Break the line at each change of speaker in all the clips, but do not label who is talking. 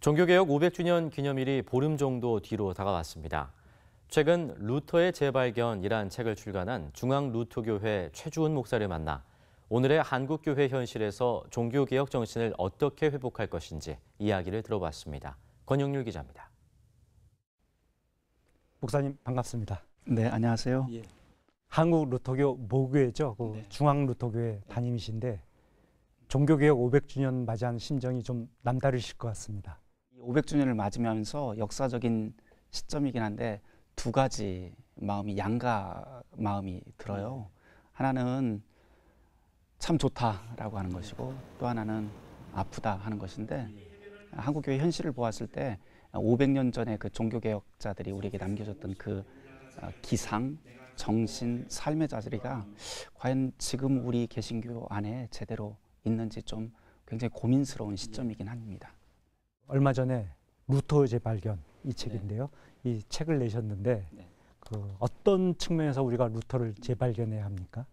종교개혁 500주년 기념일이 보름 정도 뒤로 다가왔습니다. 최근 루터의 재발견이란 책을 출간한 중앙루터교회 최주은 목사를 만나 오늘의 한국교회 현실에서 종교개혁 정신을 어떻게 회복할 것인지 이야기를 들어봤습니다. 권영률 기자입니다.
목사님 반갑습니다.
네, 안녕하세요.
예. 한국 루터교 모교회죠.
네.
중앙루터교회 담임이신데 종교개혁 500주년 맞이하는 심정이 좀 남다르실 것 같습니다.
500주년을 맞으면서 역사적인 시점이긴 한데 두 가지 양가 마음이 들어요. 하나는 참 좋다라고 하는 것이고 또 하나는 아프다 하는 것인데 한국교회 현실을 보았을 때 500년 전에 그 종교개혁자들이 우리에게 남겨줬던 그 기상, 정신, 삶의 자리가 과연 지금 우리 개신교 안에 제대로 있는지 좀 굉장히 고민스러운 시점이긴 합니다.
얼마 전에 루터의 재발견 이 책인데요. 이 책을 내셨는데 어떤 측면에서 우리가 루터를 재발견해야 합니까?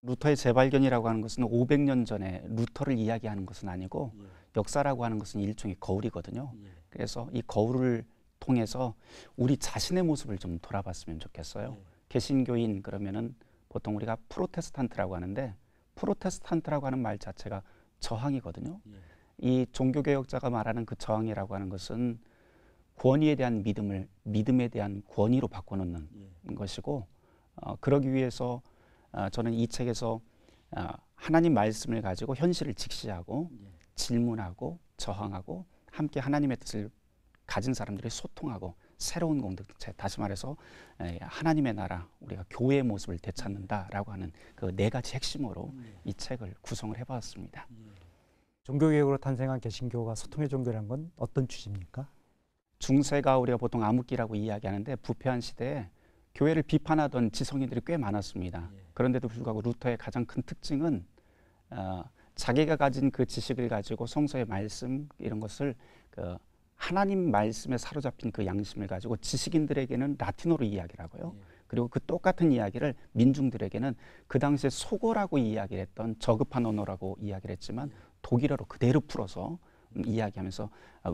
루터의 재발견이라고 하는 것은 500년 전에 루터를 이야기하는 것은 아니고 역사라고 하는 것은 일종의 거울이거든요. 그래서 이 거울을 통해서 우리 자신의 모습을 좀 돌아봤으면 좋겠어요. 개신교인 그러면은 보통 우리가 프로테스탄트라고 하는데 프로테스탄트라고 하는 말 자체가 저항이거든요. 이 종교개혁자가 말하는 그 저항이라고 하는 것은 권위에 대한 믿음에 대한 권위로 바꿔놓는 것이고 그러기 위해서 저는 이 책에서 하나님 말씀을 가지고 현실을 직시하고 질문하고 저항하고 함께 하나님의 뜻을 가진 사람들이 소통하고 새로운 공동체, 다시 말해서 하나님의 나라, 우리가 교회의 모습을 되찾는다라고 하는 그 네 가지 핵심으로 이 책을 구성을 해봤습니다.
종교개혁으로 탄생한 개신교가 소통의 종교라는 건 어떤 취지입니까?
중세가 우리가 보통 암흑기라고 이야기하는데 부패한 시대에 교회를 비판하던 지성인들이 꽤 많았습니다. 그런데도 불구하고 루터의 가장 큰 특징은 자기가 가진 그 지식을 가지고 성서의 말씀 이런 것을 하나님 말씀에 사로잡힌 그 양심을 가지고 지식인들에게는 라틴어로 이야기를 하고요. 그리고 그 똑같은 이야기를 민중들에게는 그 당시에 속어라고 이야기를 했던 저급한 언어라고 이야기를 했지만 독일어로 그대로 풀어서 이야기하면서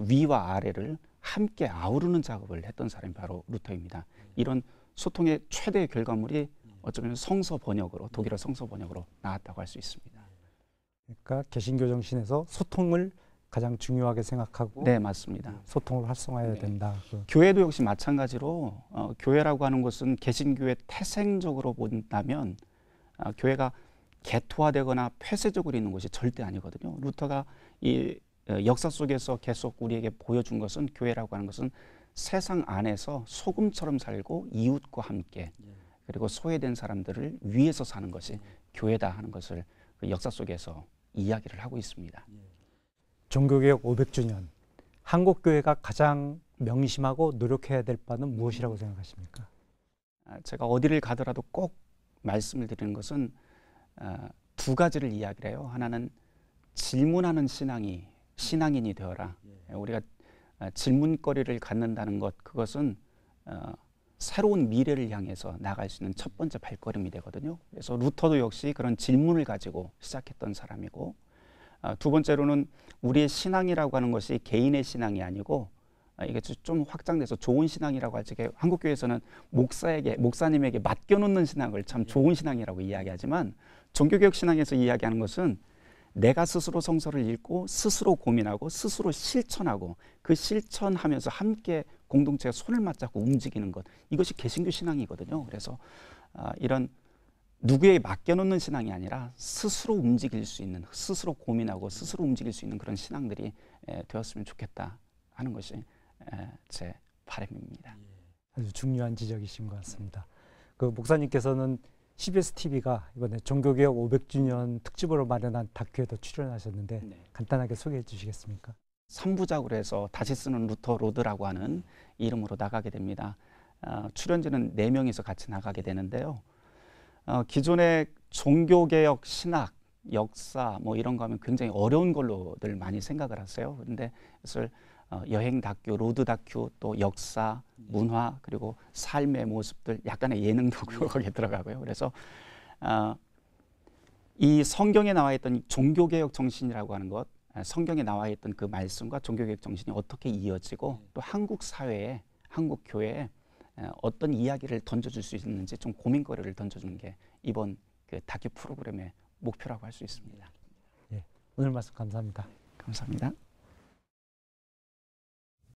위와 아래를 함께 아우르는 작업을 했던 사람이 바로 루터입니다. 이런 소통의 최대의 결과물이 어쩌면 성서 번역으로 독일어 성서 번역으로 나왔다고 할 수 있습니다.
그러니까 개신교 정신에서 소통을 가장 중요하게 생각하고
네, 맞습니다.
소통을 활성화해야 된다.
교회도 역시 마찬가지로 교회라고 하는 것은 개신교의 태생적으로 본다면 교회가 개토화되거나 폐쇄적으로 있는 것이 절대 아니거든요. 루터가 이 역사 속에서 계속 우리에게 보여준 것은 교회라고 하는 것은 세상 안에서 소금처럼 살고 이웃과 함께 그리고 소외된 사람들을 위해서 사는 것이 교회다 하는 것을 그 역사 속에서 이야기를 하고 있습니다.
종교개혁 500주년, 한국교회가 가장 명심하고 노력해야 될 바는 무엇이라고 생각하십니까?
제가 어디를 가더라도 꼭 말씀을 드리는 것은 두 가지를 이야기를 해요. 하나는 질문하는 신앙인이 되어라. 우리가 질문거리를 갖는다는 것, 그것은 새로운 미래를 향해서 나갈 수 있는 첫 번째 발걸음이 되거든요. 그래서 루터도 역시 그런 질문을 가지고 시작했던 사람이고 두 번째로는 우리의 신앙이라고 하는 것이 개인의 신앙이 아니고 이게 좀 확장돼서 좋은 신앙이라고 할 적에 한국교회에서는 목사님에게 맡겨놓는 신앙을 참 좋은 신앙이라고 이야기하지만 종교개혁 신앙에서 이야기하는 것은 내가 스스로 성서를 읽고 스스로 고민하고 스스로 실천하고 그 실천하면서 함께 공동체가 손을 맞잡고 움직이는 것, 이것이 개신교 신앙이거든요. 그래서 이런 누구에게 맡겨놓는 신앙이 아니라 스스로 움직일 수 있는, 스스로 고민하고 스스로 움직일 수 있는 그런 신앙들이 되었으면 좋겠다 하는 것이 제 바람입니다.
아주 중요한 지적이신 것 같습니다. 그 목사님께서는 CBS TV가 이번에 종교개혁 500주년 특집으로 마련한 다큐에도 출연하셨는데 간단하게 소개해 주시겠습니까?
3부작으로 해서 다시 쓰는 루터 로드라고 하는 이름으로 나가게 됩니다. 출연진은 4명이서 같이 나가게 되는데요. 기존의 종교개혁, 신학, 역사 뭐 이런 거 하면 굉장히 어려운 걸로들 많이 생각을 하세요. 그런데 그것을 여행 다큐, 로드 다큐, 또 역사, 문화, 그리고 삶의 모습들, 약간의 예능도 거기에 들어가고요. 그래서 이 성경에 나와 있던 종교개혁 정신이라고 하는 것, 성경에 나와 있던 그 말씀과 종교개혁 정신이 어떻게 이어지고 또 한국 사회에 한국 교회에 어떤 이야기를 던져줄 수 있는지 좀 고민거리를 던져주는 게 이번 그 다큐 프로그램의 목표라고 할 수 있습니다.
예, 오늘 말씀 감사합니다.
감사합니다.